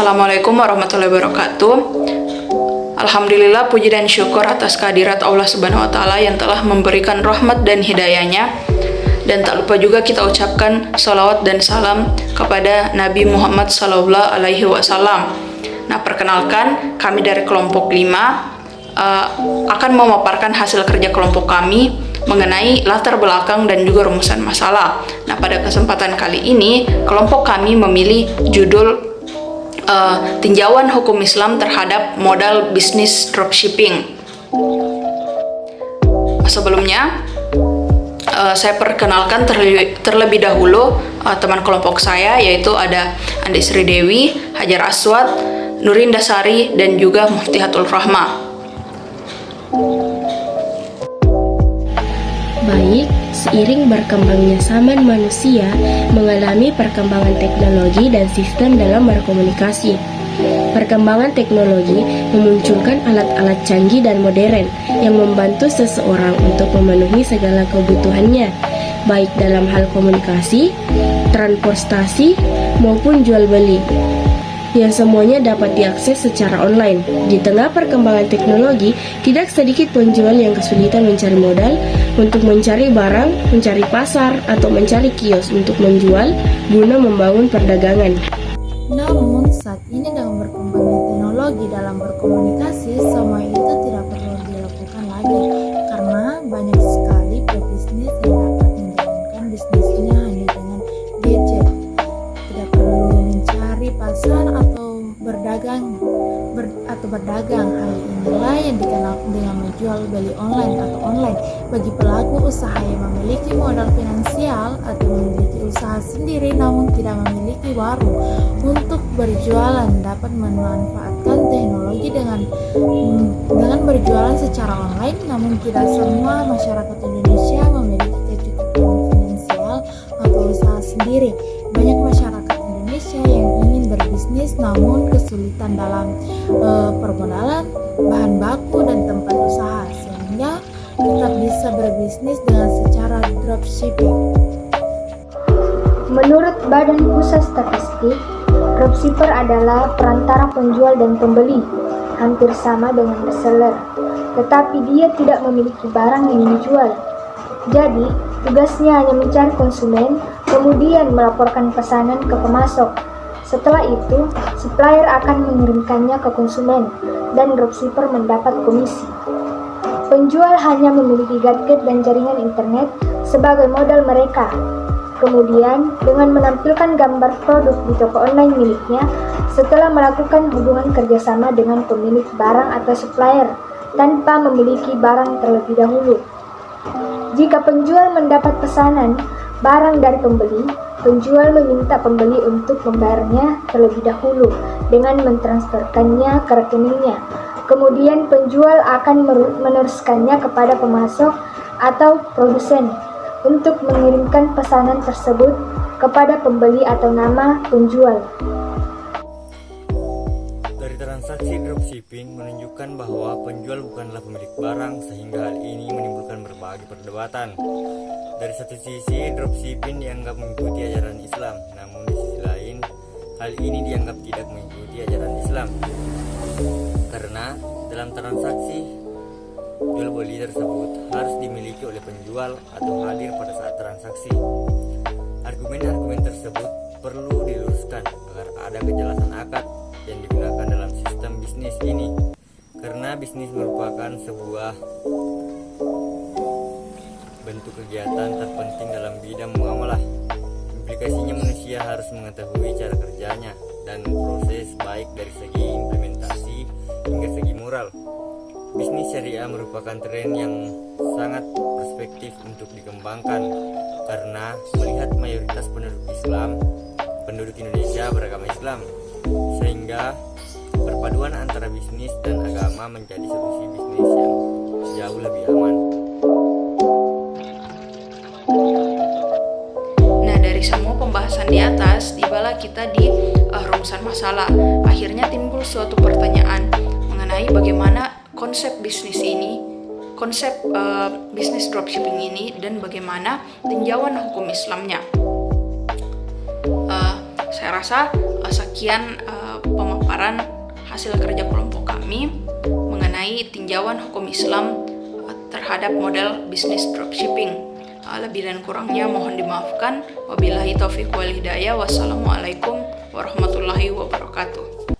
Assalamualaikum warahmatullahi wabarakatuh. Alhamdulillah, puji dan syukur atas kehadirat Allah Subhanahu wa Ta'ala yang telah memberikan rahmat dan hidayahnya. Dan tak lupa juga kita ucapkan salawat dan salam kepada Nabi Muhammad Sallallahu Alaihi Wasallam. Nah, perkenalkan, kami dari kelompok 5 akan memaparkan hasil kerja kelompok kami mengenai latar belakang dan juga rumusan masalah. Nah, pada kesempatan kali ini, kelompok kami memilih judul tinjauan hukum Islam terhadap modal bisnis dropshipping. Sebelumnya, saya perkenalkan terlebih dahulu teman kelompok saya, yaitu ada Andi Sri Dewi, Hajar Aswad, Nurinda Sari, dan juga Muftihatul Rahma. Baik, seiring berkembangnya zaman manusia mengalami perkembangan teknologi dan sistem dalam berkomunikasi. Perkembangan teknologi memunculkan alat-alat canggih dan modern yang membantu seseorang untuk memenuhi segala kebutuhannya, baik dalam hal komunikasi, transportasi, maupun jual beli, yang semuanya dapat diakses secara online. Di tengah perkembangan teknologi, tidak sedikit penjual yang kesulitan mencari modal untuk mencari barang, mencari pasar, atau mencari kios untuk menjual guna membangun perdagangan. Namun, saat ini dengan berkembangnya teknologi dalam berkomunikasi, semua itu tidak perlu dilakukan lagi, karena banyak sekali pebisnis yang dapat menjalankan bisnisnya hanya dengan gadget. Tidak perlu mencari pasar atau berdagang. Hal inilah yang dikenal dengan menjual beli online atau online. Bagi pelaku usaha yang memiliki modal finansial atau memiliki usaha sendiri namun tidak memiliki warung untuk berjualan, dapat memanfaatkan teknologi dengan berjualan secara online. Namun tidak semua masyarakat Indonesia memiliki kecukupan finansial atau usaha sendiri. Banyak masyarakat Indonesia yang ingin berbisnis namun kesulitan dalam permodalan, bahan baku, dan tempat usaha, sehingga tetap bisa berbisnis dengan secara dropshipping. Menurut Badan Pusat Statistik, dropshipper adalah perantara penjual dan pembeli, hampir sama dengan reseller, tetapi dia tidak memiliki barang yang dijual. Jadi, tugasnya hanya mencari konsumen, kemudian melaporkan pesanan ke pemasok. Setelah itu, supplier akan mengirimkannya ke konsumen, dan dropshipper mendapat komisi. Penjual hanya memiliki gadget dan jaringan internet sebagai modal mereka. Kemudian, dengan menampilkan gambar produk di toko online miliknya, setelah melakukan hubungan kerjasama dengan pemilik barang atau supplier, tanpa memiliki barang terlebih dahulu. Jika penjual mendapat pesanan barang dari pembeli, penjual meminta pembeli untuk membayarnya terlebih dahulu dengan mentransferkannya ke rekeningnya. Kemudian penjual akan meneruskannya kepada pemasok atau produsen untuk mengirimkan pesanan tersebut kepada pembeli atau nama penjual. Dari transaksi dropshipping menunjukkan bahwa penjual bukanlah pemilik barang, sehingga hal ini menimbulkan berbagai perdebatan. Dari satu sisi, dropshipping dianggap mengikuti ajaran Islam, namun di sisi lain, hal ini dianggap tidak mengikuti ajaran Islam. Karena dalam transaksi jual beli tersebut harus dimiliki oleh penjual atau hadir pada saat transaksi. Argumen-argumen tersebut perlu diluruskan agar ada kejelasan akad yang digunakan dalam sistem bisnis ini, karena bisnis merupakan sebuah bentuk kegiatan terpenting dalam bidang muamalah. Implikasinya manusia harus mengetahui cara kerjanya dan proses, baik dari segi implementasi hingga segi moral. Bisnis syariah merupakan tren yang sangat perspektif untuk dikembangkan, karena melihat mayoritas penduduk Indonesia beragama Islam, sehingga perpaduan antara bisnis dan agama menjadi solusi bisnis yang jauh lebih aman. Nah, dari semua pembahasan di atas, tibalah kita di rumusan masalah. Akhirnya timbul suatu pertanyaan mengenai bagaimana konsep bisnis dropshipping ini, dan bagaimana tinjauan hukum Islamnya. Saya rasa sekian pemaparan hasil kerja kelompok kami mengenai tinjauan hukum Islam terhadap model bisnis dropshipping. Lebih dan kurangnya mohon dimaafkan. Wabillahi taufiq wal hidayah. Wassalamualaikum warahmatullahi wabarakatuh.